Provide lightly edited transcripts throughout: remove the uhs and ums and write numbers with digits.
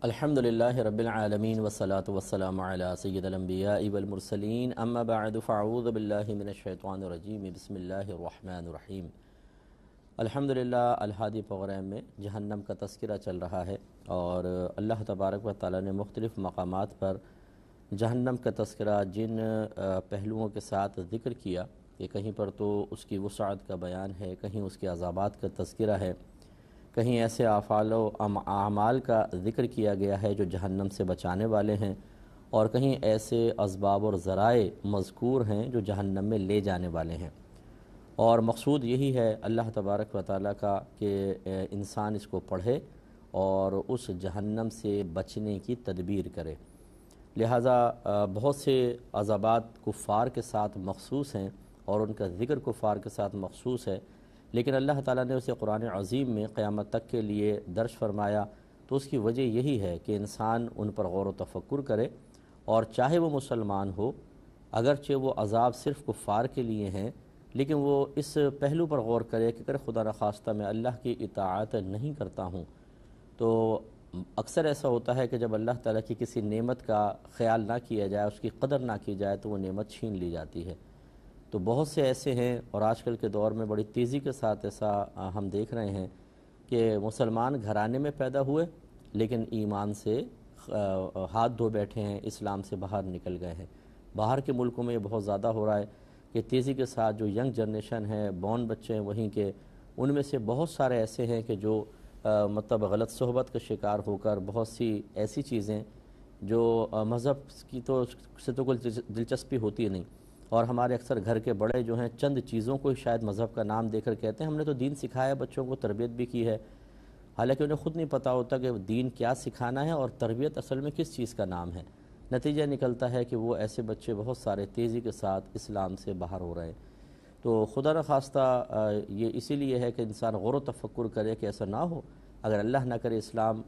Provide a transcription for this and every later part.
الحمدللہ رب العالمین والصلاة والسلام علی سید الانبیاء والمرسلین اما بعد فاعوذ باللہ من الشیطان الرجیم بسم اللہ الرحمن الرحیم۔ الحمدللہ الہادی پروگرام میں جہنم کا تذکرہ چل رہا ہے اور اللہ تبارک و تعالی نے مختلف مقامات پر جہنم کا تذکرہ جن پہلوؤں کے ساتھ ذکر کیا کہ کہیں پر تو اس کی وسعت کا بیان ہے، کہیں اس کے عذابات کا تذکرہ ہے، کہیں ایسے افعال و اعمال کا ذکر کیا گیا ہے جو جہنم سے بچانے والے ہیں، اور کہیں ایسے اسباب اور ذرائع مذکور ہیں جو جہنم میں لے جانے والے ہیں۔ اور مقصود یہی ہے اللہ تبارک و تعالیٰ کا کہ انسان اس کو پڑھے اور اس جہنم سے بچنے کی تدبیر کرے۔ لہٰذا بہت سے عذابات کفار کے ساتھ مخصوص ہیں اور ان کا ذکر کفار کے ساتھ مخصوص ہے، لیکن اللہ تعالیٰ نے اسے قرآن عظیم میں قیامت تک کے لیے درج فرمایا، تو اس کی وجہ یہی ہے کہ انسان ان پر غور و تفکر کرے، اور چاہے وہ مسلمان ہو، اگرچہ وہ عذاب صرف کفار کے لیے ہیں، لیکن وہ اس پہلو پر غور کرے کہ اگر خدا نخواستہ میں اللہ کی اطاعت نہیں کرتا ہوں تو اکثر ایسا ہوتا ہے کہ جب اللہ تعالیٰ کی کسی نعمت کا خیال نہ کیا جائے، اس کی قدر نہ کی جائے، تو وہ نعمت چھین لی جاتی ہے۔ تو بہت سے ایسے ہیں، اور آج کل کے دور میں بڑی تیزی کے ساتھ ایسا ہم دیکھ رہے ہیں کہ مسلمان گھرانے میں پیدا ہوئے لیکن ایمان سے ہاتھ دھو بیٹھے ہیں، اسلام سے باہر نکل گئے ہیں۔ باہر کے ملکوں میں یہ بہت زیادہ ہو رہا ہے کہ تیزی کے ساتھ جو ینگ جنریشن ہے، بورن بچے ہیں وہیں کے، ان میں سے بہت سارے ایسے ہیں کہ جو مطلب غلط صحبت کا شکار ہو کر بہت سی ایسی چیزیں جو مذہب کی تو کوئی دلچسپی ہوتی نہیں، اور ہمارے اکثر گھر کے بڑے جو ہیں چند چیزوں کو شاید مذہب کا نام دے کر کہتے ہیں ہم نے تو دین سکھایا، بچوں کو تربیت بھی کی ہے، حالانکہ انہیں خود نہیں پتہ ہوتا کہ دین کیا سکھانا ہے اور تربیت اصل میں کس چیز کا نام ہے۔ نتیجہ نکلتا ہے کہ وہ ایسے بچے بہت سارے تیزی کے ساتھ اسلام سے باہر ہو رہے ہیں۔ تو خدا نخواستہ یہ اسی لیے ہے کہ انسان غور و تفکر کرے کہ ایسا نہ ہو، اگر اللہ نہ کرے اسلام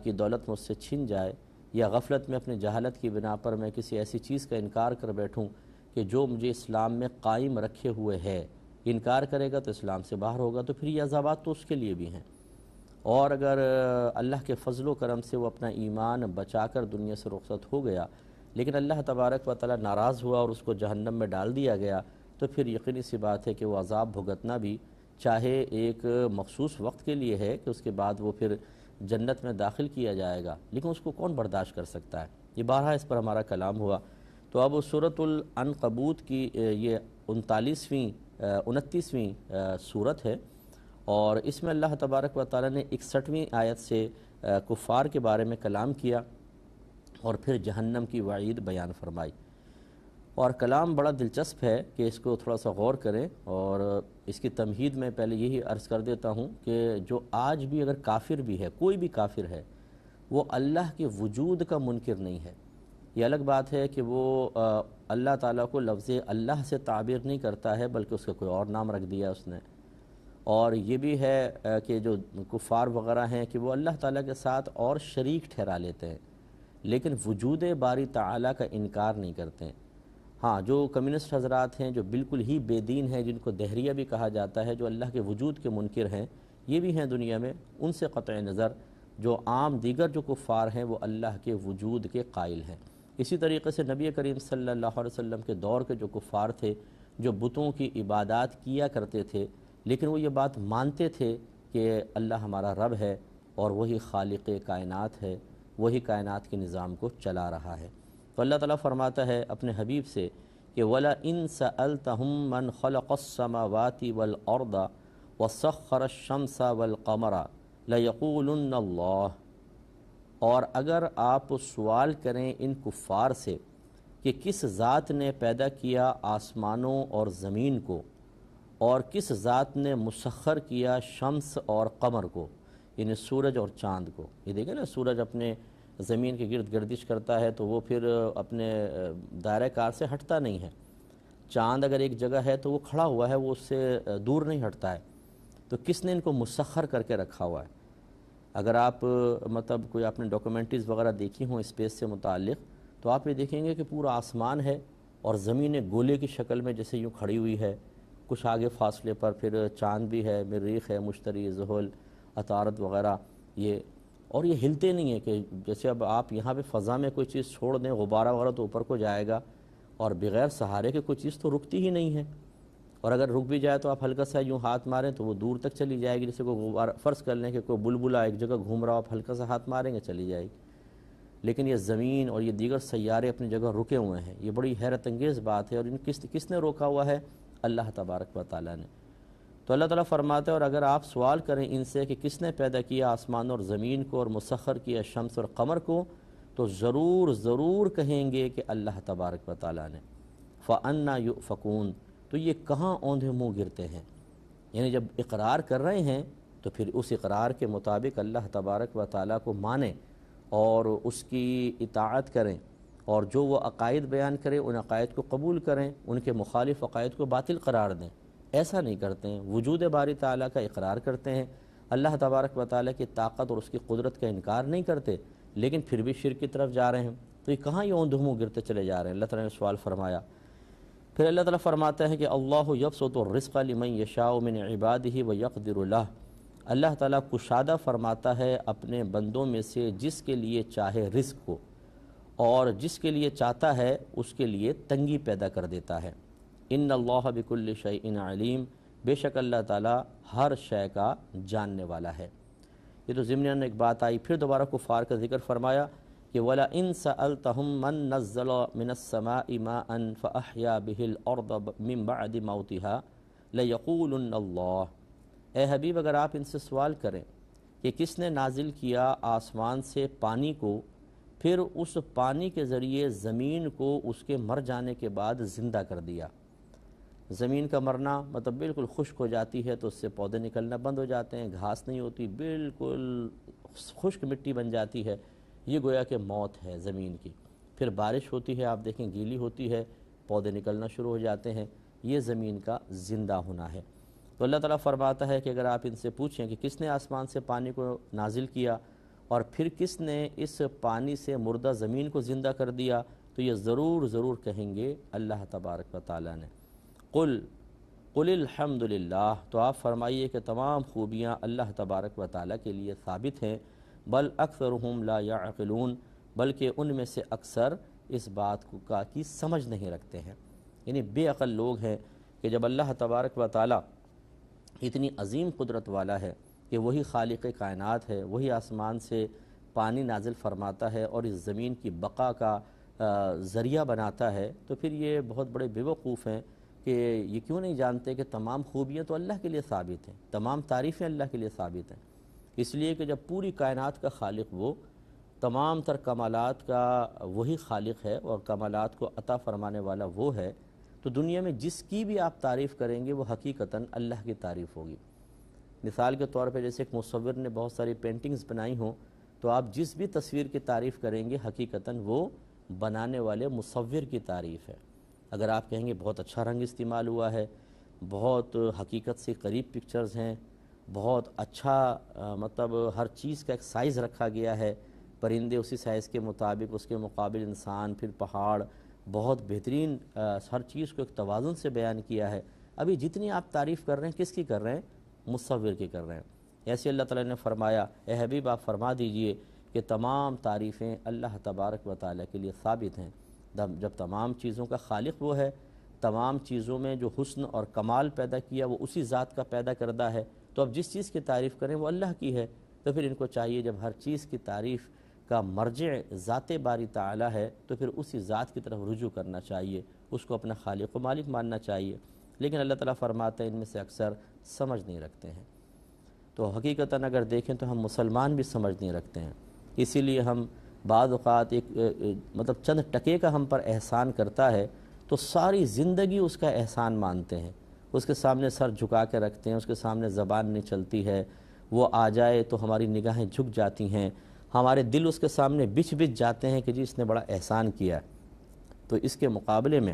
کی دولت مجھ سے چھن جائے، یا غفلت میں اپنی جہالت کی بنا پر میں کسی ایسی چیز کا انکار کر بیٹھوں کہ جو مجھے اسلام میں قائم رکھے ہوئے ہے، انکار کرے گا تو اسلام سے باہر ہوگا، تو پھر یہ عذابات تو اس کے لیے بھی ہیں۔ اور اگر اللہ کے فضل و کرم سے وہ اپنا ایمان بچا کر دنیا سے رخصت ہو گیا، لیکن اللہ تبارک و تعالی ناراض ہوا اور اس کو جہنم میں ڈال دیا گیا، تو پھر یقینی سی بات ہے کہ وہ عذاب بھگتنا بھی چاہے ایک مخصوص وقت کے لیے ہے کہ اس کے بعد وہ پھر جنت میں داخل کیا جائے گا، لیکن اس کو کون برداشت کر سکتا ہے؟ یہ بارہا اس پر ہمارا کلام ہوا۔ تو اب سورۃ العنکبوت کی یہ 29ویں سورت ہے، اور اس میں اللہ تبارک و تعالی نے 61ویں آیت سے کفار کے بارے میں کلام کیا اور پھر جہنم کی وعید بیان فرمائی۔ اور کلام بڑا دلچسپ ہے کہ اس کو تھوڑا سا غور کریں، اور اس کی تمہید میں پہلے یہی عرض کر دیتا ہوں کہ جو آج بھی اگر کافر بھی ہے، کوئی بھی کافر ہے، وہ اللہ کے وجود کا منکر نہیں ہے۔ یہ الگ بات ہے کہ وہ اللہ تعالیٰ کو لفظ اللہ سے تعبیر نہیں کرتا ہے، بلکہ اس کا کوئی اور نام رکھ دیا اس نے۔ اور یہ بھی ہے کہ جو کفار وغیرہ ہیں کہ وہ اللہ تعالیٰ کے ساتھ اور شریک ٹھہرا لیتے ہیں، لیکن وجود باری تعالیٰ کا انکار نہیں کرتے ہیں۔ ہاں، جو کمیونسٹ حضرات ہیں جو بالکل ہی بے دین ہیں، جن کو دہریہ بھی کہا جاتا ہے، جو اللہ کے وجود کے منکر ہیں، یہ بھی ہیں دنیا میں، ان سے قطع نظر جو عام دیگر جو کفار ہیں وہ اللہ کے وجود کے قائل ہیں۔ اسی طریقے سے نبی کریم صلی اللہ علیہ وسلم کے دور کے جو کفار تھے، جو بتوں کی عبادات کیا کرتے تھے، لیکن وہ یہ بات مانتے تھے کہ اللہ ہمارا رب ہے اور وہی خالق کائنات ہے، وہی کائنات کے نظام کو چلا رہا ہے۔ تو اللہ تعالیٰ فرماتا ہے اپنے حبیب سے کہ وَلَئِن سَأَلْتَهُم مَّنْ خَلَقَ السَّمَاوَاتِ وَالْأَرْضَ وَسَخَّرَ الشَّمْسَ وَالْقَمَرَ لَيَقُولُنَّ اللَّهُ، اور اگر آپ سوال کریں ان کفار سے کہ کس ذات نے پیدا کیا آسمانوں اور زمین کو، اور کس ذات نے مسخر کیا شمس اور قمر کو، یعنی سورج اور چاند کو۔ یہ دیکھیں نا، سورج اپنے زمین کے گرد گردش کرتا ہے تو وہ پھر اپنے دائرہ کار سے ہٹتا نہیں ہے۔ چاند اگر ایک جگہ ہے تو وہ کھڑا ہوا ہے، وہ اس سے دور نہیں ہٹتا ہے۔ تو کس نے ان کو مسخر کر کے رکھا ہوا ہے؟ اگر آپ مطلب کوئی آپ نے ڈاکومنٹریز وغیرہ دیکھی ہوں اسپیس سے متعلق، تو آپ یہ دیکھیں گے کہ پورا آسمان ہے اور زمین گولے کی شکل میں جیسے یوں کھڑی ہوئی ہے، کچھ آگے فاصلے پر پھر چاند بھی ہے، مریخ ہے، مشتری، زحل، عطارد وغیرہ یہ، اور یہ ہلتے نہیں ہیں کہ جیسے اب آپ یہاں پہ فضا میں کوئی چیز چھوڑ دیں غبارہ وغیرہ تو اوپر کو جائے گا، اور بغیر سہارے کے کوئی چیز تو رکتی ہی نہیں ہے، اور اگر رک بھی جائے تو آپ ہلکا سا یوں ہاتھ ماریں تو وہ دور تک چلی جائے گی، جیسے کوئی غبارہ، فرض کر لیں کہ کوئی بلبلا ایک جگہ گھوم رہا ہو، آپ ہلکا سا ہاتھ ماریں گے چلی جائے گی۔ لیکن یہ زمین اور یہ دیگر سیارے اپنی جگہ رکے ہوئے ہیں، یہ بڑی حیرت انگیز بات ہے، اور ان کس نے روکا ہوا ہے؟ اللہ تبارک و تعالیٰ نے۔ تو اللہ تعالیٰ فرماتے ہیں، اور اگر آپ سوال کریں ان سے کہ کس نے پیدا کیا آسمان اور زمین کو اور مسخر کیا شمس اور قمر کو، تو ضرور کہیں گے کہ اللہ تبارک و تعالیٰ نے۔ فَأَنَّا يُؤْفَكُونَ، تو یہ کہاں اوندھے منہ گرتے ہیں؟ یعنی جب اقرار کر رہے ہیں تو پھر اس اقرار کے مطابق اللہ تبارک و تعالیٰ کو مانیں اور اس کی اطاعت کریں، اور جو وہ عقائد بیان کرے ان عقائد کو قبول کریں، ان کے مخالف عقائد کو باطل قرار دیں۔ ایسا نہیں کرتے ہیں، وجود باری تعالیٰ کا اقرار کرتے ہیں، اللہ تبارک و تعالیٰ کی طاقت اور اس کی قدرت کا انکار نہیں کرتے، لیکن پھر بھی شرک کی طرف جا رہے ہیں۔ تو یہ کہاں یہ اوندھے منہ گرتے چلے جا رہے ہیں؟ اللہ تعالیٰ نے سوال فرمایا۔ پھر اللہ تعالیٰ فرماتا ہے کہ اللہ یبسط الرزق لمن یشاء من عبادہ ویقدر لہ، اللہ تعالیٰ کشادہ فرماتا ہے اپنے بندوں میں سے جس کے لیے چاہے رزق کو، اور جس کے لیے چاہتا ہے اس کے لیے تنگی پیدا کر دیتا ہے۔ ان اللہ بکل شیء علیم، بے شک اللہ تعالیٰ ہر شے کا جاننے والا ہے۔ یہ تو ضمناً ایک بات آئی، پھر دوبارہ کفار کا ذکر فرمایا کہ وَلَئِن سَأَلْتَهُم مَّن نَّزَّلَ مِنَ السَّمَاءِ مَاءً فَأَحْيَا بِهِ الْأَرْضَ مِن بَعْدِ مَوْتِهَا لَيَقُولُنَّ اللَّهُ، اے حبیب اگر آپ ان سے سوال کریں کہ کس نے نازل کیا آسمان سے پانی کو، پھر اس پانی کے ذریعے زمین کو اس کے مر جانے کے بعد زندہ کر دیا۔ زمین کا مرنا مطلب بالکل خشک ہو جاتی ہے تو اس سے پودے نکلنا بند ہو جاتے ہیں، گھاس نہیں ہوتی، بالکل خشک مٹی بن جاتی ہے، یہ گویا کہ موت ہے زمین کی۔ پھر بارش ہوتی ہے، آپ دیکھیں گیلی ہوتی ہے، پودے نکلنا شروع ہو جاتے ہیں، یہ زمین کا زندہ ہونا ہے۔ تو اللہ تعالیٰ فرماتا ہے کہ اگر آپ ان سے پوچھیں کہ کس نے آسمان سے پانی کو نازل کیا اور پھر کس نے اس پانی سے مردہ زمین کو زندہ کر دیا، تو یہ ضرور کہیں گے اللہ تبارک و تعالیٰ نے۔ قل الحمد للہ، تو آپ فرمائیے کہ تمام خوبیاں اللہ تبارک و تعالیٰ کے لیے ثابت ہیں، بل اکثرہم لا یعقلون، بلکہ ان میں سے اکثر اس بات کی سمجھ نہیں رکھتے ہیں۔ یعنی بے عقل لوگ ہیں کہ جب اللہ تبارک و تعالیٰ اتنی عظیم قدرت والا ہے کہ وہی خالق کائنات ہے، وہی آسمان سے پانی نازل فرماتا ہے اور اس زمین کی بقا کا ذریعہ بناتا ہے، تو پھر یہ بہت بڑے بیوقوف ہیں کہ یہ کیوں نہیں جانتے کہ تمام خوبیاں تو اللہ کے لیے ثابت ہیں، تمام تعریفیں اللہ کے لیے ثابت ہیں۔ اس لیے کہ جب پوری کائنات کا خالق وہ، تمام تر کمالات کا وہی خالق ہے اور کمالات کو عطا فرمانے والا وہ ہے، تو دنیا میں جس کی بھی آپ تعریف کریں گے وہ حقیقتاً اللہ کی تعریف ہوگی۔ مثال کے طور پہ جیسے ایک مصور نے بہت ساری پینٹنگز بنائی ہوں، تو آپ جس بھی تصویر کی تعریف کریں گے حقیقتاً وہ بنانے والے مصور کی تعریف ہے۔ اگر آپ کہیں گے بہت اچھا رنگ استعمال ہوا ہے، بہت حقیقت سے قریب پکچرز ہیں، بہت اچھا مطلب ہر چیز کا ایک سائز رکھا گیا ہے، پرندے اسی سائز کے مطابق، اس کے مقابل انسان، پھر پہاڑ، بہت بہترین ہر چیز کو ایک توازن سے بیان کیا ہے، ابھی جتنی آپ تعریف کر رہے ہیں کس کی کر رہے ہیں؟ مصور کی کر رہے ہیں۔ ایسے اللہ تعالیٰ نے فرمایا، اے حبیب آپ فرما دیجئے کہ تمام تعریفیں اللہ تبارک و تعالیٰ کے لیے ثابت ہیں۔ جب تمام چیزوں کا خالق وہ ہے، تمام چیزوں میں جو حسن اور کمال پیدا کیا وہ اسی ذات کا پیدا کردہ ہے، تو اب جس چیز کی تعریف کریں وہ اللہ کی ہے، تو پھر ان کو چاہیے جب ہر چیز کی تعریف کا مرجع ذات باری تعالیٰ ہے تو پھر اسی ذات کی طرف رجوع کرنا چاہیے، اس کو اپنا خالق و مالک ماننا چاہیے۔ لیکن اللہ تعالیٰ فرماتا ہے ان میں سے اکثر سمجھ نہیں رکھتے ہیں۔ تو حقیقتاً اگر دیکھیں تو ہم مسلمان بھی سمجھ نہیں رکھتے ہیں، اسی لیے ہم بعض اوقات ایک مطلب چند ٹکے کا ہم پر احسان کرتا ہے تو ساری زندگی اس کا احسان مانتے ہیں، اس کے سامنے سر جھکا کے رکھتے ہیں، اس کے سامنے زبان نہیں چلتی ہے، وہ آ جائے تو ہماری نگاہیں جھک جاتی ہیں، ہمارے دل اس کے سامنے بچھ جاتے ہیں کہ جی اس نے بڑا احسان کیا ہے۔ تو اس کے مقابلے میں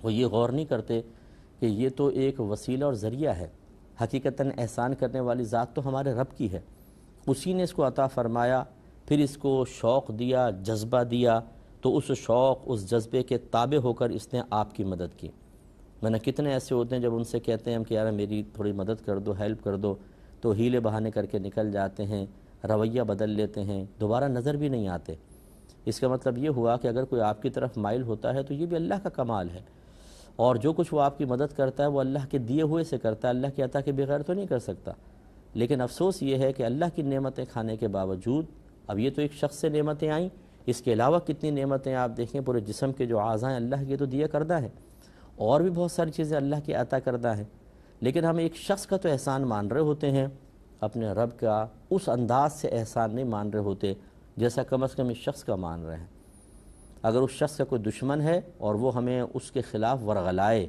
وہ یہ غور نہیں کرتے کہ یہ تو ایک وسیلہ اور ذریعہ ہے، حقیقتاً احسان کرنے والی ذات تو ہمارے رب کی ہے، اسی نے اس کو عطا فرمایا، پھر اس کو شوق دیا، جذبہ دیا، تو اس شوق اس جذبے کے تابع ہو کر اس نے آپ کی مدد کی۔ ورنہ کتنے ایسے ہوتے ہیں جب ان سے کہتے ہیں ہم کہ یار میری تھوڑی مدد کر دو، ہیلپ کر دو، تو ہیلے بہانے کر کے نکل جاتے ہیں، رویہ بدل لیتے ہیں، دوبارہ نظر بھی نہیں آتے۔ اس کا مطلب یہ ہوا کہ اگر کوئی آپ کی طرف مائل ہوتا ہے تو یہ بھی اللہ کا کمال ہے، اور جو کچھ وہ آپ کی مدد کرتا ہے وہ اللہ کے دیے ہوئے سے کرتا ہے، اللہ کی عطا کے بغیر تو نہیں کر سکتا۔ لیکن افسوس یہ ہے کہ اللہ کی نعمتیں کھانے کے باوجود، اب یہ تو ایک شخص سے نعمتیں آئیں، اس کے علاوہ کتنی نعمتیں آپ دیکھیں، پورے جسم کے جو اعضاء ہیں اللہ کے تو دیا کردہ ہے، اور بھی بہت ساری چیزیں اللہ کی عطا کردہ ہیں، لیکن ہم ایک شخص کا تو احسان مان رہے ہوتے ہیں، اپنے رب کا اس انداز سے احسان نہیں مان رہے ہوتے جیسا کم از کم اس شخص کا مان رہے ہیں۔ اگر اس شخص کا کوئی دشمن ہے اور وہ ہمیں اس کے خلاف ورغلائے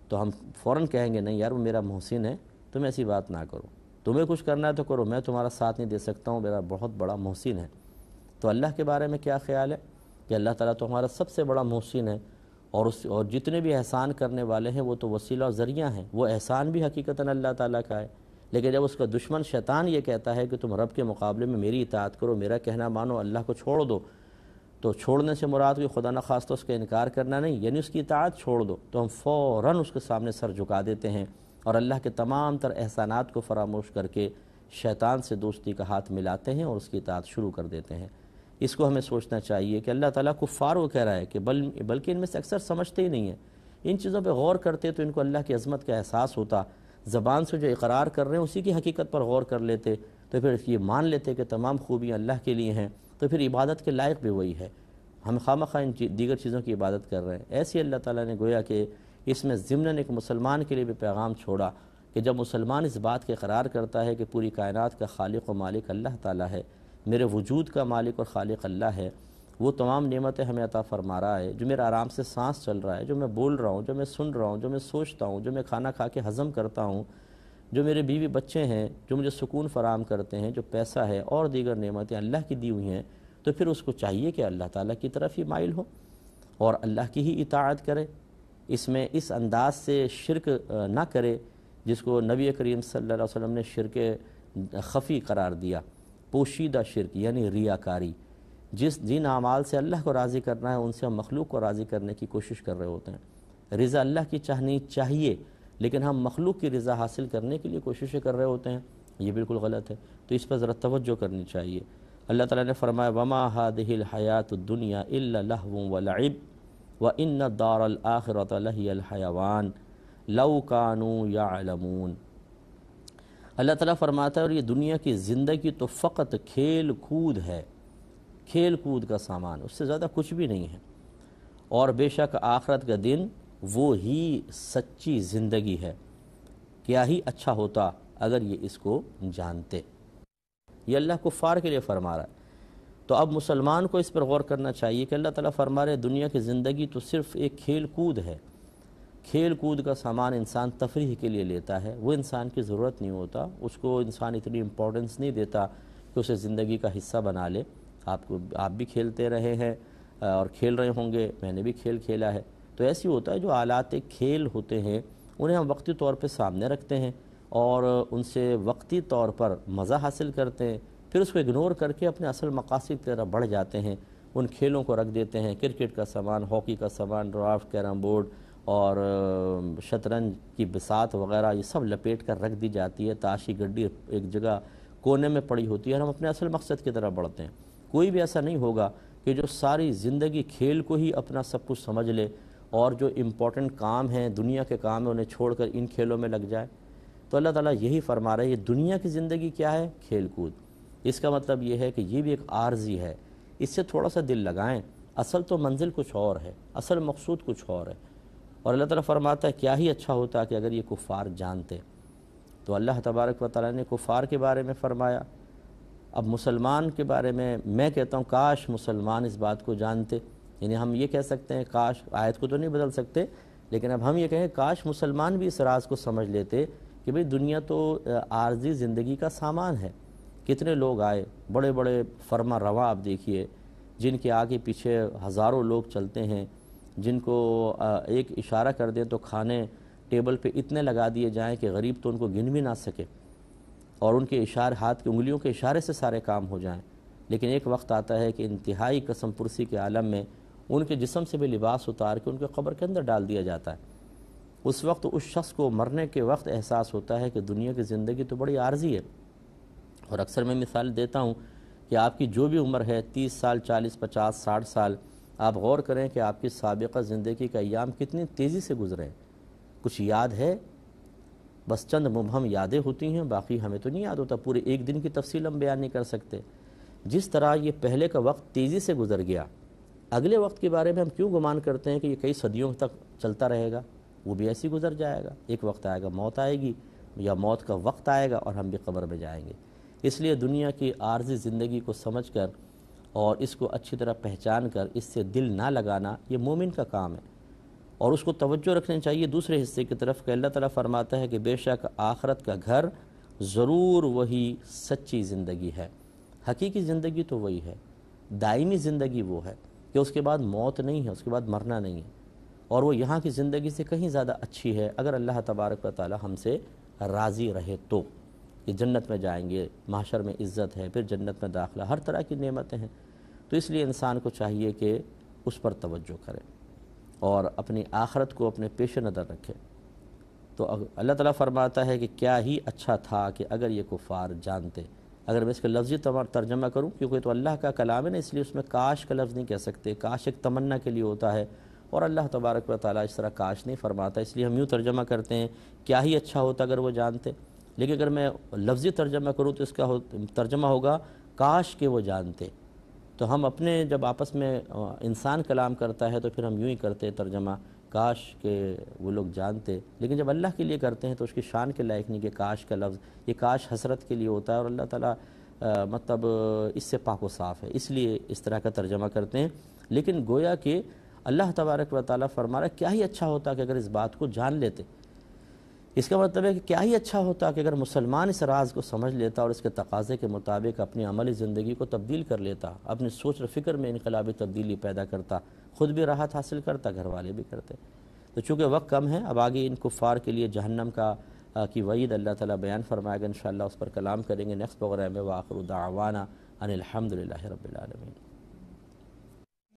تو ہم فوراً کہیں گے نہیں یار وہ میرا محسن ہے، تم ایسی بات نہ کرو، تمہیں کچھ کرنا ہے تو کرو، میں تمہارا ساتھ نہیں دے سکتا ہوں، میرا بہت بڑا محسن ہے۔ تو اللہ کے بارے میں کیا خیال ہے کہ اللہ تعالیٰ تو ہمارا سب سے بڑا محسن ہے، اور جتنے بھی احسان کرنے والے ہیں وہ تو وسیلہ اور ذریعہ ہیں، وہ احسان بھی حقیقتاً اللہ تعالیٰ کا ہے۔ لیکن جب اس کا دشمن شیطان یہ کہتا ہے کہ تم رب کے مقابلے میں میری اطاعت کرو، میرا کہنا مانو، اللہ کو چھوڑ دو، تو چھوڑنے سے مراد کہ خدا نخواستہ اس کا انکار کرنا نہیں، یعنی اس کی اطاعت چھوڑ دو، تو ہم فوراً اس کے سامنے سر جھکا دیتے ہیں اور اللہ کے تمام تر احسانات کو فراموش کر کے شیطان سے دوستی کا ہاتھ ملاتے ہیں اور اس کی اطاعت شروع کر دیتے ہیں۔ اس کو ہمیں سوچنا چاہیے کہ اللہ تعالیٰ کفار وہ کہہ رہا ہے کہ بلکہ ان میں سے اکثر سمجھتے ہی نہیں ہیں، ان چیزوں پہ غور کرتے تو ان کو اللہ کی عظمت کا احساس ہوتا، زبان سے جو اقرار کر رہے ہیں اسی کی حقیقت پر غور کر لیتے تو پھر یہ مان لیتے کہ تمام خوبیاں اللہ کے لیے ہیں، تو پھر عبادت کے لائق بھی وہی ہے۔ ہم خواہ ان دیگر چیزوں کی عبادت کر رہے ہیں۔ ایسی اللہ تعالیٰ نے گویا کہ اس میں ضمناً ایک مسلمان کے لیے بھی پیغام چھوڑا کہ جب مسلمان اس بات کے اقرار کرتا ہے کہ پوری کائنات کا خالق و مالک اللہ تعالیٰ ہے، میرے وجود کا مالک اور خالق اللہ ہے، وہ تمام نعمتیں ہمیں عطا فرما رہا ہے، جو میرا آرام سے سانس چل رہا ہے، جو میں بول رہا ہوں، جو میں سن رہا ہوں، جو میں سوچتا ہوں، جو میں کھانا کھا کے ہضم کرتا ہوں، جو میرے بیوی بچے ہیں جو مجھے سکون فراہم کرتے ہیں، جو پیسہ ہے اور دیگر نعمتیں اللہ کی دی ہوئی ہیں، تو پھر اس کو چاہیے کہ اللہ تعالیٰ کی طرف ہی مائل ہو اور اللہ کی ہی اطاعت کرے، اس میں اس انداز سے شرک نہ کرے جس کو نبی کریم صلی اللہ علیہ وسلم نے شرک خفی قرار دیا، پوشیدہ شرک یعنی ریاکاری۔ جن اعمال سے اللہ کو راضی کرنا ہے ان سے ہم مخلوق کو راضی کرنے کی کوشش کر رہے ہوتے ہیں۔ رضا اللہ کی چاہنی چاہیے لیکن ہم مخلوق کی رضا حاصل کرنے کے لیے کوششیں کر رہے ہوتے ہیں، یہ بالکل غلط ہے، تو اس پر ذرا توجہ کرنی چاہیے۔ اللہ تعالیٰ نے فرمایا وَمَا هَذِهِ الْحَيَاةُ الدُّنْيَا إِلَّا لَهْوٌ وَلَعِبٌ وَإِنَّ الدَّارَ الْآخِرَةَ لَهِيَ الْحَيَوَانُ لَوْ كَانُوا يَعْلَمُونَ۔ اللہ تعالیٰ فرماتا ہے اور یہ دنیا کی زندگی تو فقط کھیل کود ہے، کھیل کود کا سامان، اس سے زیادہ کچھ بھی نہیں ہے، اور بے شک آخرت کا دن وہ ہی سچی زندگی ہے، کیا ہی اچھا ہوتا اگر یہ اس کو جانتے۔ یہ اللہ کفار کے لیے فرما رہا ہے، تو اب مسلمان کو اس پر غور کرنا چاہیے کہ اللہ تعالیٰ فرما رہے دنیا کی زندگی تو صرف ایک کھیل کود ہے، کھیل کود کا سامان انسان تفریح کے لیے لیتا ہے، وہ انسان کی ضرورت نہیں ہوتا، اس کو انسان اتنی امپورٹنس نہیں دیتا کہ اسے زندگی کا حصہ بنا لے۔ آپ بھی کھیلتے رہے ہیں اور کھیل رہے ہوں گے، میں نے بھی کھیل کھیلا ہے، تو ایسی ہوتا ہے جو آلات کھیل ہوتے ہیں انہیں ہم وقتی طور پہ سامنے رکھتے ہیں اور ان سے وقتی طور پر مزہ حاصل کرتے ہیں، پھر اس کو اگنور کر کے اپنے اصل مقاصد کی طرف بڑھ جاتے ہیں، ان کھیلوں کو رکھ دیتے ہیں، کرکٹ کا سامان، ہاکی کا سامان، ڈرافٹ، کیرم بورڈ اور شطرنج کی بساط وغیرہ یہ سب لپیٹ کر رکھ دی جاتی ہے، تاشی گڈی ایک جگہ کونے میں پڑی ہوتی ہے اور ہم اپنے اصل مقصد کی طرف بڑھتے ہیں۔ کوئی بھی ایسا نہیں ہوگا کہ جو ساری زندگی کھیل کو ہی اپنا سب کچھ سمجھ لے اور جو امپورٹنٹ کام ہیں، دنیا کے کام ہیں، انہیں چھوڑ کر ان کھیلوں میں لگ جائے۔ تو اللہ تعالیٰ یہی فرما رہے ہیں یہ دنیا کی زندگی کیا ہے؟ کھیل کود۔ اس کا مطلب یہ ہے کہ یہ بھی ایک عارضی ہے، اس سے تھوڑا سا دل لگائیں، اصل تو منزل کچھ اور ہے، اصل مقصود کچھ اور ہے۔ اور اللہ تعالیٰ فرماتا ہے کیا ہی اچھا ہوتا کہ اگر یہ کفار جانتے۔ تو اللہ تبارک و تعالیٰ نے کفار کے بارے میں فرمایا، اب مسلمان کے بارے میں کہتا ہوں کاش مسلمان اس بات کو جانتے، یعنی ہم یہ کہہ سکتے ہیں کاش، آیت کو تو نہیں بدل سکتے لیکن اب ہم یہ کہیں کاش مسلمان بھی اس راز کو سمجھ لیتے کہ بھئی دنیا تو عارضی زندگی کا سامان ہے۔ کتنے لوگ آئے، بڑے بڑے فرما رواں آپ دیکھیے جن کے آگے پیچھے ہزاروں لوگ چلتے ہیں، جن کو ایک اشارہ کر دیں تو کھانے ٹیبل پہ اتنے لگا دیے جائیں کہ غریب تو ان کو گن بھی نہ سکے، اور ان کے اشارے، ہاتھ کی انگلیوں کے اشارے سے سارے کام ہو جائیں۔ لیکن ایک وقت آتا ہے کہ انتہائی قسم پرسی کے عالم میں ان کے جسم سے بھی لباس اتار کے ان کے قبر کے اندر ڈال دیا جاتا ہے۔ اس وقت اس شخص کو مرنے کے وقت احساس ہوتا ہے کہ دنیا کی زندگی تو بڑی عارضی ہے، اور اکثر میں مثال دیتا ہوں کہ آپ کی جو بھی عمر ہے 30 سال 40 50 60 سال، آپ غور کریں کہ آپ کی سابقہ زندگی کا ایام کتنی تیزی سے گزرے ہیں۔ کچھ یاد ہے؟ بس چند مبہم یادیں ہوتی ہیں، باقی ہمیں تو نہیں یاد ہوتا، پورے ایک دن کی تفصیل ہم بیان نہیں کر سکتے۔ جس طرح یہ پہلے کا وقت تیزی سے گزر گیا، اگلے وقت کے بارے میں ہم کیوں گمان کرتے ہیں کہ یہ کئی صدیوں تک چلتا رہے گا؟ وہ بھی ایسی گزر جائے گا، ایک وقت آئے گا موت آئے گی، یا موت کا وقت آئے گا اور ہم بھی قبر میں جائیں گے۔ اس لیے دنیا کی عارضی زندگی کو سمجھ کر اور اس کو اچھی طرح پہچان کر اس سے دل نہ لگانا یہ مومن کا کام ہے، اور اس کو توجہ رکھنی چاہیے دوسرے حصے کی طرف کہ اللہ تعالیٰ فرماتا ہے کہ بے شک آخرت کا گھر ضرور وہی سچی زندگی ہے۔ حقیقی زندگی تو وہی ہے، دائمی زندگی وہ ہے کہ اس کے بعد موت نہیں ہے، اس کے بعد مرنا نہیں ہے، اور وہ یہاں کی زندگی سے کہیں زیادہ اچھی ہے اگر اللہ تبارک و تعالی ہم سے راضی رہے تو۔ کہ جنت میں جائیں گے، محشر میں عزت ہے، پھر جنت میں داخلہ، ہر طرح کی نعمتیں ہیں، تو اس لیے انسان کو چاہیے کہ اس پر توجہ کرے اور اپنی آخرت کو اپنے پیش نظر رکھے۔ تو اللہ تعالیٰ فرماتا ہے کہ کیا ہی اچھا تھا کہ اگر یہ کفار جانتے۔ اگر میں اس کا لفظی ترجمہ کروں، کیونکہ تو اللہ کا کلام ہے نا، اس لیے اس میں کاش کا لفظ نہیں کہہ سکتے، کاش ایک تمنا کے لیے ہوتا ہے، اور اللہ تبارک و تعالیٰ اس طرح کاش نہیں فرماتا، اس لیے ہم یوں ترجمہ کرتے ہیں کیا ہی اچھا ہوتا اگر وہ جانتے۔ لیکن اگر میں لفظی ترجمہ کروں تو اس کا ترجمہ ہوگا کاش کہ وہ جانتے۔ تو ہم اپنے جب آپس میں انسان کلام کرتا ہے تو پھر ہم یوں ہی کرتے ترجمہ کاش کہ وہ لوگ جانتے، لیکن جب اللہ کے لیے کرتے ہیں تو اس کی شان کے لائق نہیں کہ کاش کا لفظ، یہ کاش حسرت کے لیے ہوتا ہے، اور اللہ تعالیٰ مطلب اس سے پاک و صاف ہے، اس لیے اس طرح کا ترجمہ کرتے ہیں۔ لیکن گویا کہ اللہ تبارک و تعالیٰ فرما رہا ہے کیا ہی اچھا ہوتا کہ اگر اس بات کو جان لیتے۔ اس کا مطلب ہے کہ کیا ہی اچھا ہوتا کہ اگر مسلمان اس راز کو سمجھ لیتا اور اس کے تقاضے کے مطابق اپنی عملی زندگی کو تبدیل کر لیتا، اپنی سوچ و فکر میں انقلابی تبدیلی پیدا کرتا، خود بھی راحت حاصل کرتا، گھر والے بھی کرتے۔ تو چونکہ وقت کم ہے، اب آگے ان کفار کے لیے جہنم کی وعید اللہ تعالیٰ بیان فرمائے گا، انشاءاللہ اس پر کلام کریں گے نیکسٹ پروگرام میں۔ وآخر دعوانا ان الحمدللہ رب العالمین۔